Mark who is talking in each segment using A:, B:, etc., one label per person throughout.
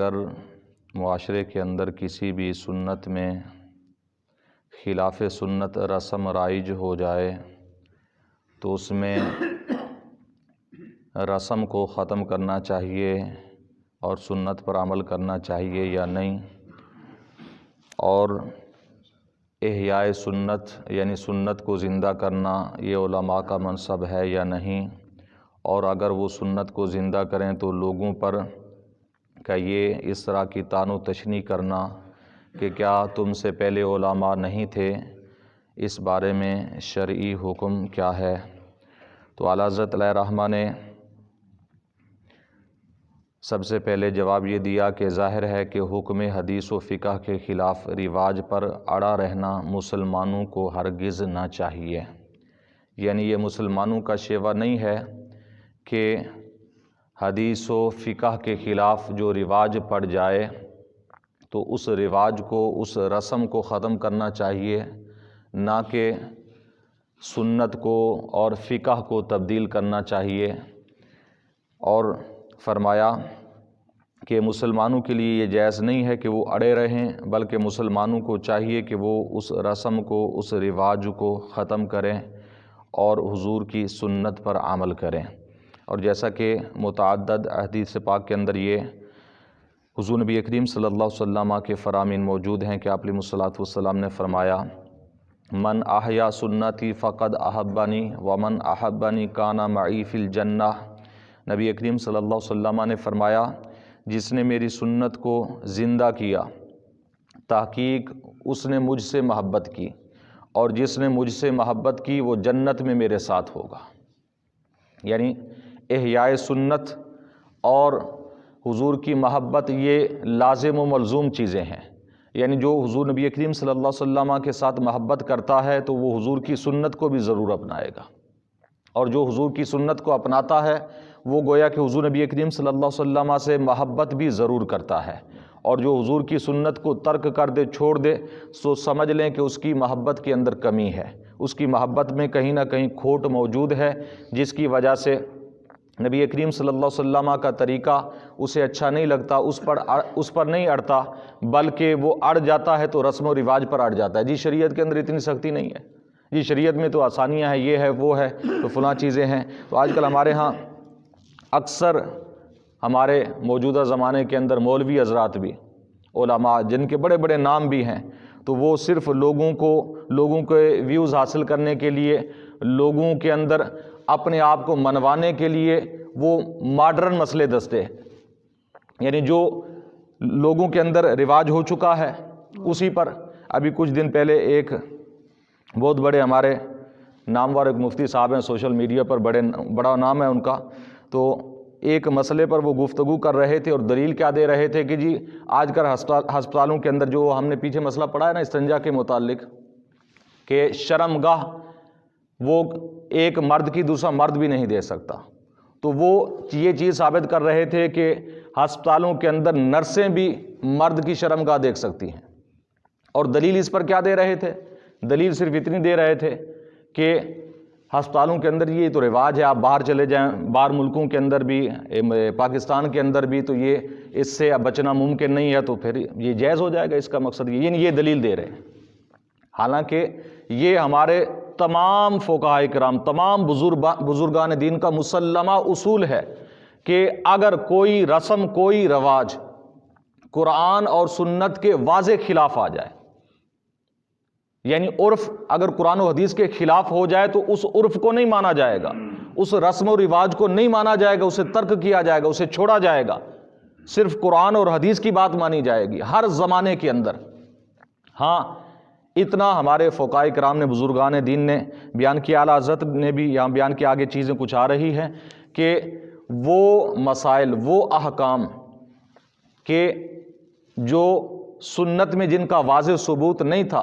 A: اگر معاشرے کے اندر کسی بھی سنت میں خلاف سنت رسم رائج ہو جائے تو اس میں رسم کو ختم کرنا چاہیے اور سنت پر عمل کرنا چاہیے یا نہیں، اور احیاء سنت یعنی سنت کو زندہ کرنا یہ علماء کا منصب ہے یا نہیں، اور اگر وہ سنت کو زندہ کریں تو لوگوں پر کہ یہ اس طرح کی طعن و تشنیع کرنا کہ کیا تم سے پہلے علماء نہیں تھے، اس بارے میں شرعی حکم کیا ہے؟ تو اعلیٰ حضرت علیہ رحمہ نے سب سے پہلے جواب یہ دیا کہ ظاہر ہے کہ حکم حدیث و فقہ کے خلاف رواج پر اڑا رہنا مسلمانوں کو ہرگز نہ چاہیے، یعنی یہ مسلمانوں کا شیوہ نہیں ہے کہ حدیث و فقہ کے خلاف جو رواج پڑ جائے تو اس رواج کو، اس رسم کو ختم کرنا چاہیے، نہ کہ سنت کو اور فقہ کو تبدیل کرنا چاہیے۔ اور فرمایا کہ مسلمانوں کے لیے یہ جائز نہیں ہے کہ وہ اڑے رہیں، بلکہ مسلمانوں کو چاہیے کہ وہ اس رسم کو، اس رواج کو ختم کریں اور حضور کی سنت پر عمل کریں۔ اور جیسا کہ متعدد احادیث پاک کے اندر یہ حضور نبی کریم صلی اللہ علیہ وسلم کے فرامین موجود ہیں کہ آپ علیہ الصلوۃ والسلام نے فرمایا من احیا سنتی فقد احبنی ومن احبنی کان معی فی الجنہ۔ نبی کریم صلی اللہ علیہ وسلم نے فرمایا جس نے میری سنت کو زندہ کیا تحقیق اس نے مجھ سے محبت کی، اور جس نے مجھ سے محبت کی وہ جنت میں میرے ساتھ ہوگا۔ یعنی احیاء سنت اور حضور کی محبت یہ لازم و ملزوم چیزیں ہیں، یعنی جو حضور نبی کریم صلی اللہ علیہ وسلم کے ساتھ محبت کرتا ہے تو وہ حضور کی سنت کو بھی ضرور اپنائے گا، اور جو حضور کی سنت کو اپناتا ہے وہ گویا کہ حضور نبی کریم صلی اللہ علیہ وسلم سے محبت بھی ضرور کرتا ہے، اور جو حضور کی سنت کو ترک کر دے، چھوڑ دے، سو سمجھ لیں کہ اس کی محبت کے اندر کمی ہے، اس کی محبت میں کہیں نہ کہیں کھوٹ موجود ہے، جس کی وجہ سے نبی کریم صلی اللہ علیہ وسلم کا طریقہ اسے اچھا نہیں لگتا، اس پر نہیں اڑتا، بلکہ وہ اڑ جاتا ہے تو رسم و رواج پر اڑ جاتا ہے۔ جی شریعت کے اندر اتنی سختی نہیں ہے، جی شریعت میں تو آسانیاں ہیں، یہ ہے وہ ہے تو فلاں چیزیں ہیں۔ تو آج کل ہمارے ہاں اکثر ہمارے موجودہ زمانے کے اندر مولوی حضرات بھی، علماء جن کے بڑے بڑے نام بھی ہیں، تو وہ صرف لوگوں کے ویوز حاصل کرنے کے لیے، لوگوں کے اندر اپنے آپ کو منوانے کے لیے وہ ماڈرن مسئلے دستے ہیں، یعنی جو لوگوں کے اندر رواج ہو چکا ہے اسی پر۔ ابھی کچھ دن پہلے ایک بہت بڑے ہمارے نامور ایک مفتی صاحب ہیں، سوشل میڈیا پر بڑا نام ہے ان کا، تو ایک مسئلے پر وہ گفتگو کر رہے تھے اور دلیل کیا دے رہے تھے کہ جی آج کل ہسپتالوں کے اندر جو ہم نے پیچھے مسئلہ پڑھا ہے نا استنجا کے متعلق، کہ شرمگاہ وہ ایک مرد کی دوسرا مرد بھی نہیں دے سکتا، تو وہ یہ چیز ثابت کر رہے تھے کہ ہسپتالوں کے اندر نرسیں بھی مرد کی شرمگاہ دیکھ سکتی ہیں۔ اور دلیل اس پر کیا دے رہے تھے؟ دلیل صرف اتنی دے رہے تھے کہ ہسپتالوں کے اندر یہ تو رواج ہے، آپ باہر چلے جائیں، باہر ملکوں کے اندر بھی، پاکستان کے اندر بھی، تو یہ اس سے اب بچنا ممکن نہیں ہے، تو پھر یہ جائز ہو جائے گا، اس کا مقصد یہ دلیل دے رہے ہیں۔ حالانکہ یہ ہمارے تمام فقہاء کرام، تمام بزرگان دین کا مسلمہ اصول ہے کہ اگر کوئی رسم، کوئی رواج قرآن اور سنت کے واضح خلاف آ جائے، یعنی عرف اگر قرآن و حدیث کے خلاف ہو جائے تو اس عرف کو نہیں مانا جائے گا، اس رسم و رواج کو نہیں مانا جائے گا، اسے ترک کیا جائے گا، اسے چھوڑا جائے گا، صرف قرآن اور حدیث کی بات مانی جائے گی ہر زمانے کے اندر۔ ہاں اتنا ہمارے فقہاء کرام نے، بزرگان دین نے بیان کیا، اعلیٰ حضرت نے بھی یہاں بیان کیا، آگے چیزیں کچھ آ رہی ہیں کہ وہ مسائل، وہ احکام کہ جو سنت میں جن کا واضح ثبوت نہیں تھا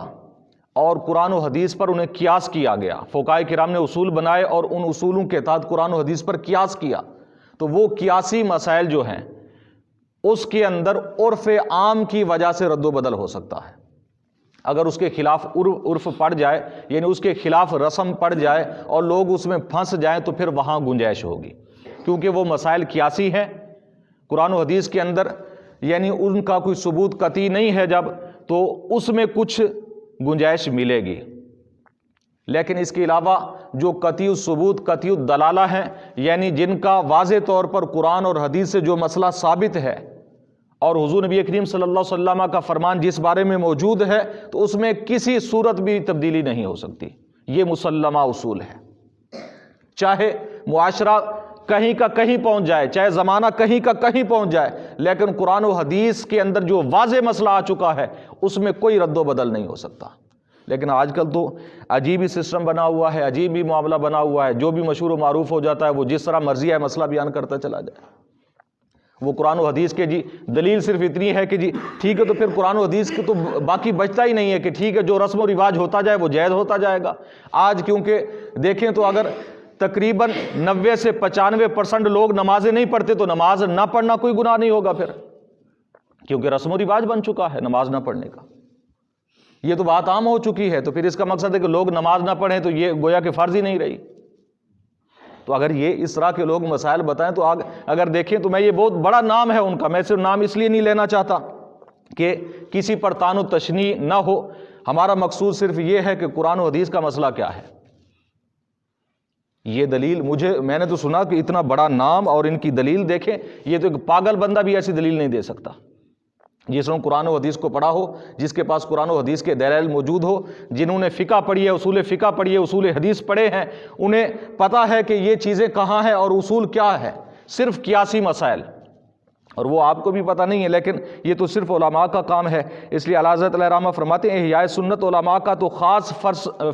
A: اور قرآن و حدیث پر انہیں قیاس کیا گیا، فقہاء کرام نے اصول بنائے اور ان اصولوں کے تحت قرآن و حدیث پر قیاس کیا، تو وہ قیاسی مسائل جو ہیں اس کے اندر عرف عام کی وجہ سے رد و بدل ہو سکتا ہے۔ اگر اس کے خلاف عرف پڑ جائے، یعنی اس کے خلاف رسم پڑ جائے اور لوگ اس میں پھنس جائیں، تو پھر وہاں گنجائش ہوگی، کیونکہ وہ مسائل قیاسی ہیں۔ قرآن و حدیث کے اندر یعنی ان کا کوئی ثبوت قطعی نہیں ہے جب، تو اس میں کچھ گنجائش ملے گی، لیکن اس کے علاوہ جو قطعی ثبوت قطعی دلالہ ہیں، یعنی جن کا واضح طور پر قرآن اور حدیث سے جو مسئلہ ثابت ہے اور حضور نبی کریم صلی اللہ علیہ وسلم کا فرمان جس بارے میں موجود ہے، تو اس میں کسی صورت بھی تبدیلی نہیں ہو سکتی۔ یہ مسلمہ اصول ہے، چاہے معاشرہ کہیں کا کہیں پہنچ جائے، چاہے زمانہ کہیں کا کہیں پہنچ جائے، لیکن قرآن و حدیث کے اندر جو واضح مسئلہ آ چکا ہے اس میں کوئی رد و بدل نہیں ہو سکتا۔ لیکن آج کل تو عجیب ہی سسٹم بنا ہوا ہے، عجیب ہی معاملہ بنا ہوا ہے، جو بھی مشہور و معروف ہو جاتا ہے وہ جس طرح مرضی ہے مسئلہ بیان کرتا چلا جائے۔ وہ قرآن و حدیث کے جی دلیل صرف اتنی ہے کہ جی ٹھیک ہے، تو پھر قرآن و حدیث کے تو باقی بچتا ہی نہیں ہے کہ ٹھیک ہے جو رسم و رواج ہوتا جائے وہ جائز ہوتا جائے گا۔ آج کیونکہ دیکھیں تو اگر تقریباً 90 سے 95% لوگ نمازیں نہیں پڑھتے، تو نماز نہ پڑھنا کوئی گناہ نہیں ہوگا پھر، کیونکہ رسم و رواج بن چکا ہے نماز نہ پڑھنے کا، یہ تو بات عام ہو چکی ہے۔ تو پھر اس کا مقصد ہے کہ لوگ نماز نہ پڑھیں تو یہ گویا کہ فرض ہی نہیں رہی۔ تو اگر یہ اس طرح کے لوگ مسائل بتائیں تو اگر دیکھیں تو میں یہ بہت بڑا نام ہے ان کا، میں صرف نام اس لیے نہیں لینا چاہتا کہ کسی پر طعن و تشنیع نہ ہو، ہمارا مقصود صرف یہ ہے کہ قرآن و حدیث کا مسئلہ کیا ہے۔ یہ دلیل میں نے تو سنا کہ اتنا بڑا نام اور ان کی دلیل دیکھیں، یہ تو ایک پاگل بندہ بھی ایسی دلیل نہیں دے سکتا، جس نے قرآن و حدیث کو پڑھا ہو، جس کے پاس قرآن و حدیث کے دلائل موجود ہو، جنہوں نے فقہ پڑھی ہے، اصول فقہ پڑھی ہے، اصول حدیث پڑھے ہیں، انہیں پتہ ہے کہ یہ چیزیں کہاں ہیں اور اصول کیا ہے، صرف قیاسی مسائل، اور وہ آپ کو بھی پتہ نہیں ہے، لیکن یہ تو صرف علماء کا کام ہے۔ اس لیے اعلیٰ حضرت علیہ رحمہ فرماتے ہیں احیاء سنت علماء کا تو خاص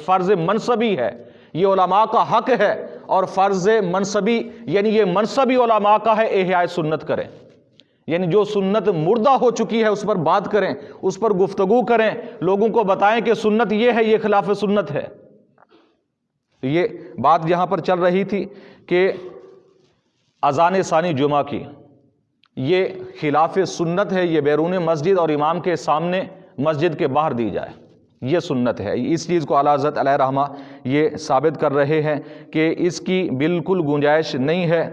A: فرض منصبی ہے، یہ علماء کا حق ہے، اور فرض منصبی یعنی یہ منصبی علماء کا ہے احیاء سنت کریں، یعنی جو سنت مردہ ہو چکی ہے اس پر بات کریں، اس پر گفتگو کریں، لوگوں کو بتائیں کہ سنت یہ ہے، یہ خلاف سنت ہے۔ یہ بات یہاں پر چل رہی تھی کہ اذان ثانی جمعہ کی یہ خلاف سنت ہے، یہ بیرون مسجد اور امام کے سامنے مسجد کے باہر دی جائے، یہ سنت ہے۔ اس چیز کو اعلیٰ حضرت علیہ رحمہ یہ ثابت کر رہے ہیں کہ اس کی بالکل گنجائش نہیں ہے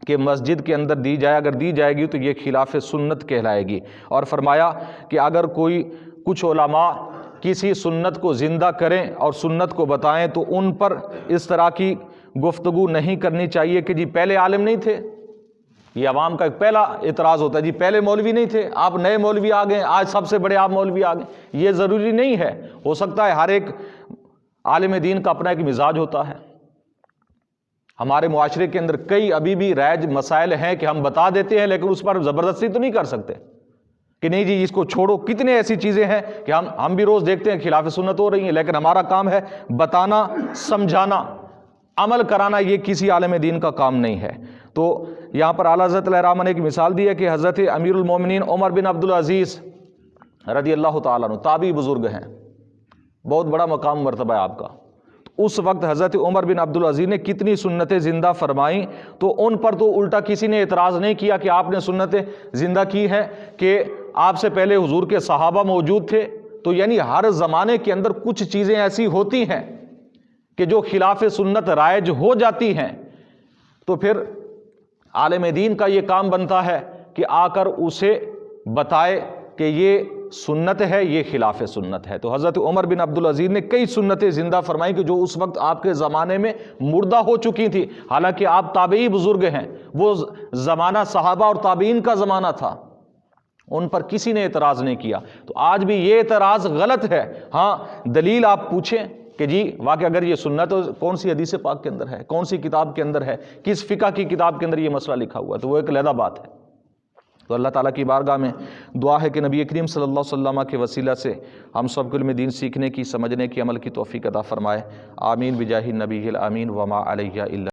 A: کہ مسجد کے اندر دی جائے، اگر دی جائے گی تو یہ خلاف سنت کہلائے گی۔ اور فرمایا کہ اگر کچھ علماء کسی سنت کو زندہ کریں اور سنت کو بتائیں تو ان پر اس طرح کی گفتگو نہیں کرنی چاہیے کہ جی پہلے عالم نہیں تھے۔ یہ عوام کا ایک پہلا اعتراض ہوتا ہے، جی پہلے مولوی نہیں تھے، آپ نئے مولوی آ گئے، آج سب سے بڑے آپ مولوی آ گئے۔ یہ ضروری نہیں ہے، ہو سکتا ہے ہر ایک عالم دین کا اپنا ایک مزاج ہوتا ہے۔ ہمارے معاشرے کے اندر کئی ابھی بھی رائج مسائل ہیں کہ ہم بتا دیتے ہیں، لیکن اس پر زبردستی تو نہیں کر سکتے کہ نہیں جی اس کو چھوڑو۔ کتنے ایسی چیزیں ہیں کہ ہم بھی روز دیکھتے ہیں خلاف سنت ہو رہی ہیں، لیکن ہمارا کام ہے بتانا، سمجھانا، عمل کرانا، یہ کسی عالم دین کا کام نہیں ہے۔ تو یہاں پر اعلیٰ حضرت علیہ رحمہ نے ایک مثال دی ہے کہ حضرت امیر المومنین عمر بن عبدالعزیز رضی اللہ تعالیٰ عنہ تابعی بزرگ ہیں، بہت بڑا مقام مرتبہ ہے آپ کا۔ اس وقت حضرت عمر بن عبدالعزیز نے کتنی سنتیں زندہ فرمائیں، تو ان پر تو الٹا کسی نے اعتراض نہیں کیا کہ آپ نے سنتیں زندہ کی ہیں کہ آپ سے پہلے حضور کے صحابہ موجود تھے۔ تو یعنی ہر زمانے کے اندر کچھ چیزیں ایسی ہوتی ہیں کہ جو خلاف سنت رائج ہو جاتی ہیں، تو پھر عالم دین کا یہ کام بنتا ہے کہ آ کر اسے بتائے کہ یہ سنت ہے، یہ خلاف سنت ہے۔ تو حضرت عمر بن عبدالعزیز نے کئی سنتیں زندہ فرمائی کہ جو اس وقت آپ کے زمانے میں مردہ ہو چکی تھی، حالانکہ آپ تابعی بزرگ ہیں، وہ زمانہ صحابہ اور تابعین کا زمانہ تھا، ان پر کسی نے اعتراض نہیں کیا۔ تو آج بھی یہ اعتراض غلط ہے۔ ہاں دلیل آپ پوچھیں کہ جی واقعی اگر یہ سنت کون سی حدیث پاک کے اندر ہے، کون سی کتاب کے اندر ہے، کس فقہ کی کتاب کے اندر یہ مسئلہ لکھا ہوا ہے، تو وہ ایک علیحدہ بات ہے۔ تو اللہ تعالیٰ کی بارگاہ میں دعا ہے کہ نبی کریم صلی اللہ علیہ وسلم کے وسیلہ سے ہم سب کو علم دین سیکھنے کی، سمجھنے کی، عمل کی توفیق عطا فرمائے۔ آمین بجاہ النبی الامین وما علیہ الا